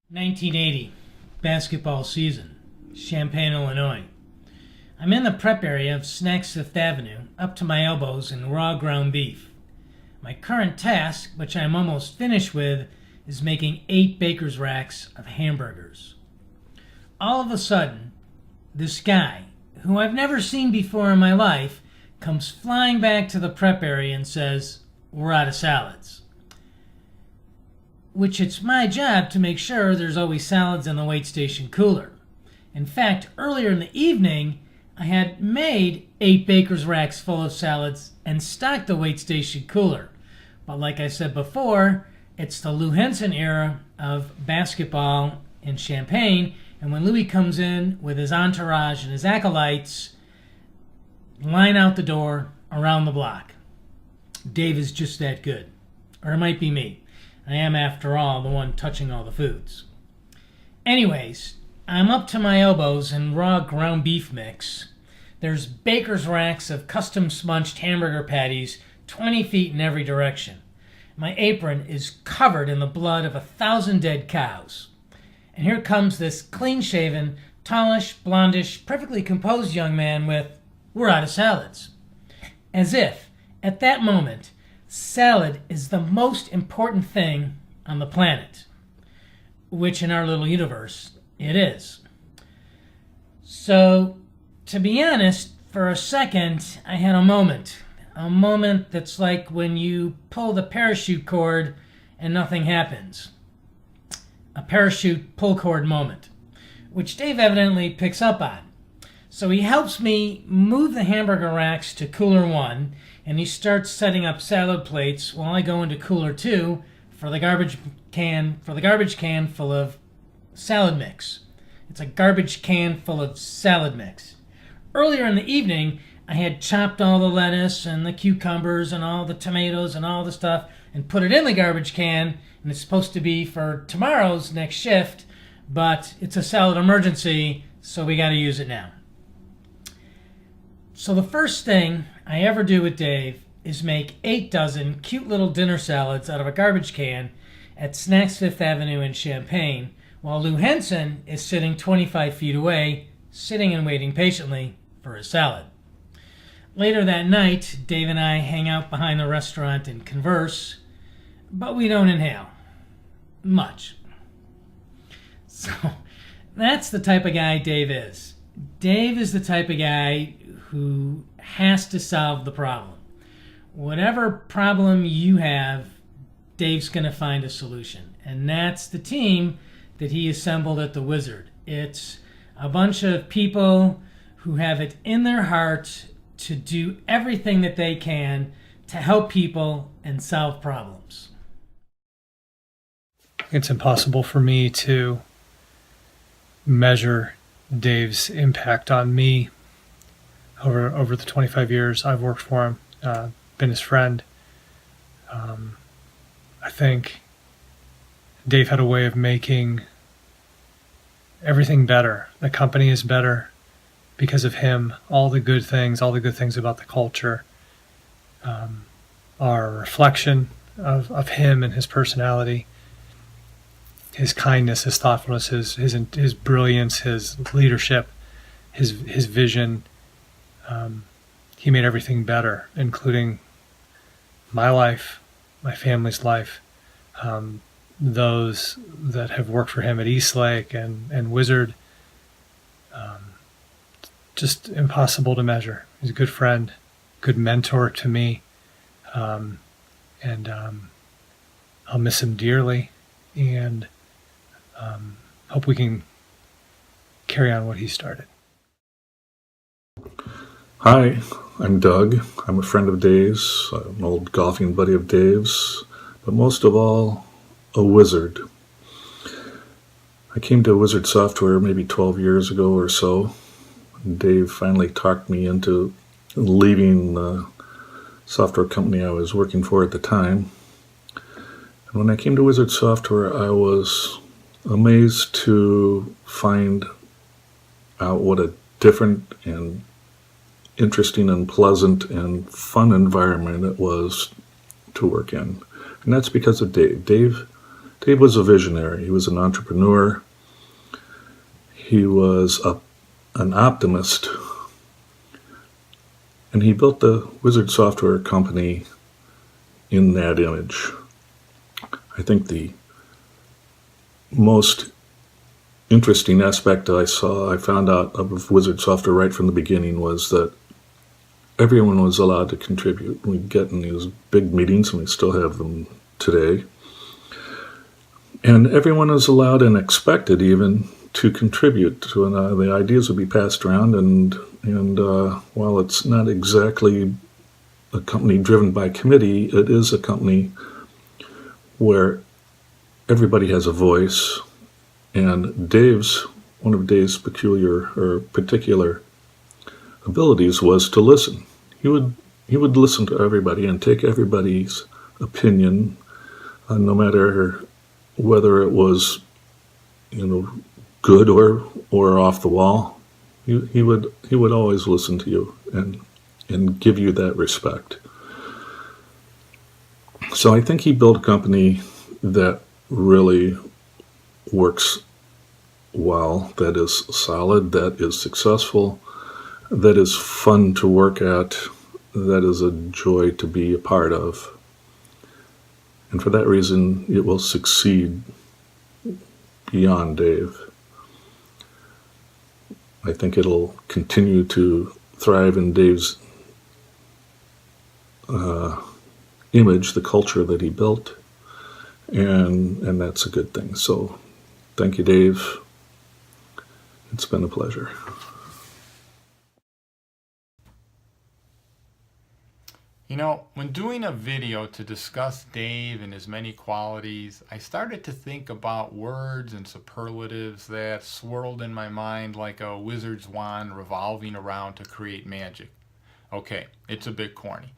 1980, basketball season, Champaign, Illinois. I'm in the prep area of Snacks Fifth Avenue, up to my elbows in raw ground beef. My current task, which I'm almost finished with, is making 8 baker's racks of hamburgers. All of a sudden, this guy, who I've never seen before in my life, comes flying back to the prep area and says, "We're out of salads." Which it's my job to make sure there's always salads in the wait station cooler. In fact, earlier in the evening, I had made 8 baker's racks full of salads and stocked the wait station cooler. But like I said before, it's the Lou Henson era of basketball in Champaign, and when Louis comes in with his entourage and his acolytes, line out the door around the block. Dave is just that good. Or it might be me. I am, after all, the one touching all the foods. Anyways, I'm up to my elbows in raw ground beef mix. There's baker's racks of custom smunched hamburger patties 20 feet in every direction. My apron is covered in the blood of 1,000 dead cows. And here comes this clean-shaven, tallish, blondish, perfectly composed young man with, "We're out of salads." As if, at that moment, salad is the most important thing on the planet, which in our little universe, it is. So, to be honest, for a second, I had a moment that's like when you pull the parachute cord and nothing happens. A parachute pull cord moment, which Dave evidently picks up on. So he helps me move the hamburger racks to cooler 1, and he starts setting up salad plates while I go into cooler 2 for the garbage can full of salad mix. It's a garbage can full of salad mix. Earlier in the evening, I had chopped all the lettuce and the cucumbers and all the tomatoes and all the stuff and put it in the garbage can, and it's supposed to be for tomorrow's next shift, but it's a salad emergency, so we got to use it now. So the first thing I ever do with Dave is make 8 dozen cute little dinner salads out of a garbage can at Snacks Fifth Avenue in Champaign, while Lou Henson is sitting 25 feet away, sitting and waiting patiently for his salad. Later that night, Dave and I hang out behind the restaurant and converse, but we don't inhale. Much. So that's the type of guy Dave is. Dave is the type of guy who has to solve the problem. Whatever problem you have, Dave's going to find a solution. And that's the team that he assembled at the Wizard. It's a bunch of people who have it in their heart to do everything that they can to help people and solve problems. It's impossible for me to measure Dave's impact on me over the 25 years I've worked for him, been his friend. I think Dave had a way of making everything better. The company is better because of him. All the good things about the culture are a reflection of him and his personality, his kindness, his thoughtfulness, his brilliance, his leadership, his vision. He made everything better, including my life, my family's life, those that have worked for him at Eastlake and Wizard. Just impossible to measure. He's a good friend, good mentor to me, and I'll miss him dearly, and hope we can carry on what he started. Hi, I'm Doug. I'm a friend of Dave's, an old golfing buddy of Dave's, but most of all, a wizard. I came to Wizard Software maybe 12 years ago or so. Dave finally talked me into leaving the software company I was working for at the time. And when I came to Wizard Software, I was amazed to find out what a different and interesting and pleasant and fun environment it was to work in. And that's because of Dave. Dave Dave was a visionary. He was an entrepreneur. He was an optimist. And he built the Wizard Software company in that image. I think the most interesting aspect I found out of Wizard Software right from the beginning was that everyone was allowed to contribute. We'd get in these big meetings, and we still have them today. And everyone was allowed and expected even to contribute to the ideas would be passed around, and while it's not exactly a company driven by committee, it is a company where everybody has a voice. And one of Dave's particular abilities was to listen. He would listen to everybody and take everybody's opinion, no matter whether it was, good or off the wall. He would always listen to you and give you that respect. So I think he built a company that really works well, that is solid, that is successful, that is fun to work at, that is a joy to be a part of. And for that reason, it will succeed beyond Dave. I think it'll continue to thrive in Dave's image, the culture that he built, and that's a good thing. So thank you, Dave. It's been a pleasure. When doing a video to discuss Dave and his many qualities, I started to think about words and superlatives that swirled in my mind like a wizard's wand revolving around to create magic. Okay, it's a bit corny.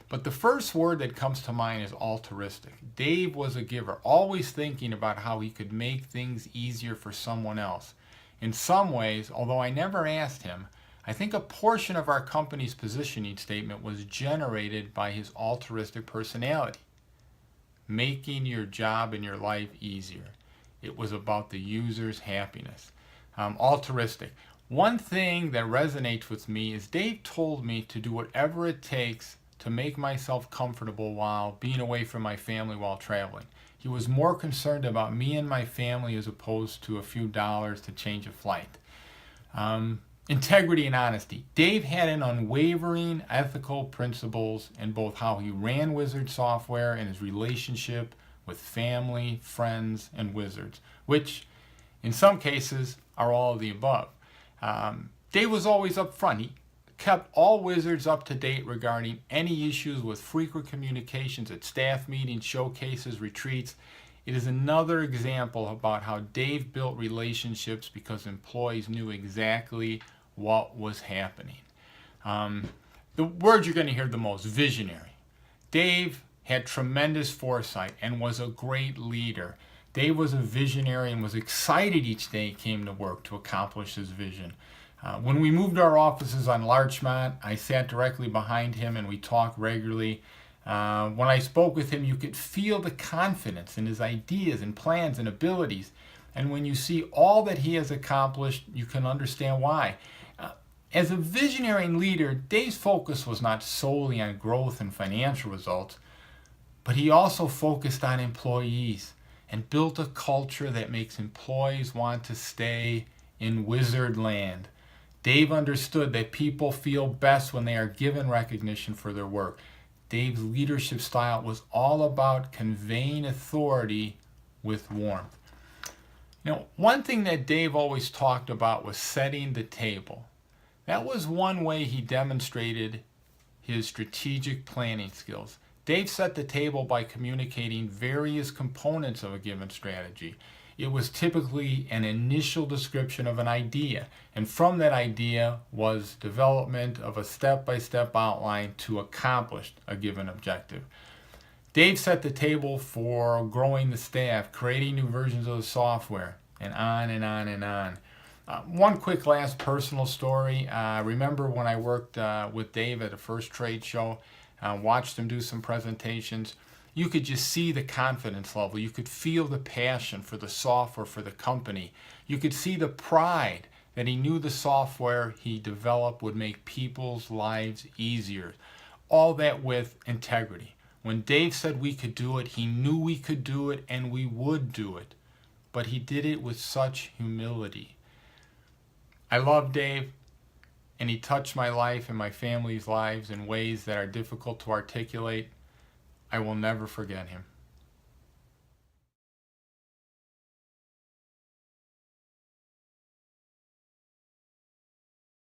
But the first word that comes to mind is altruistic. Dave was a giver, always thinking about how he could make things easier for someone else. In some ways, although I never asked him, I think a portion of our company's positioning statement was generated by his altruistic personality. Making your job and your life easier. It was about the user's happiness. Altruistic. One thing that resonates with me is Dave told me to do whatever it takes to make myself comfortable while being away from my family while traveling. He was more concerned about me and my family as opposed to a few dollars to change a flight. Integrity and honesty. Dave had an unwavering ethical principles in both how he ran Wizard Software and his relationship with family, friends, and wizards, which in some cases are all of the above. Dave was always upfront. He kept all wizards up to date regarding any issues with frequent communications at staff meetings, showcases, retreats. It is another example about how Dave built relationships because employees knew exactly what was happening. The word you're going to hear the most, visionary. Dave had tremendous foresight and was a great leader. Dave was a visionary and was excited each day he came to work to accomplish his vision. When we moved our offices on Larchmont, I sat directly behind him and we talked regularly. When I spoke with him, you could feel the confidence in his ideas and plans and abilities. And when you see all that he has accomplished, you can understand why. As a visionary and leader, Dave's focus was not solely on growth and financial results, but he also focused on employees and built a culture that makes employees want to stay in Wizard Land. Dave understood that people feel best when they are given recognition for their work. Dave's leadership style was all about conveying authority with warmth. One thing that Dave always talked about was setting the table. That was one way he demonstrated his strategic planning skills. Dave set the table by communicating various components of a given strategy. It was typically an initial description of an idea, and from that idea was development of a step-by-step outline to accomplish a given objective. Dave set the table for growing the staff, creating new versions of the software, and on and on and on. One quick last personal story. Remember when I worked with Dave at a first trade show, watched him do some presentations. you could just see the confidence level. You could feel the passion for the software, for the company. You could see the pride that he knew the software he developed would make people's lives easier. All that with integrity. When Dave said we could do it, he knew we could do it and we would do it. But he did it with such humility. I love Dave, and he touched my life and my family's lives in ways that are difficult to articulate. I will never forget him.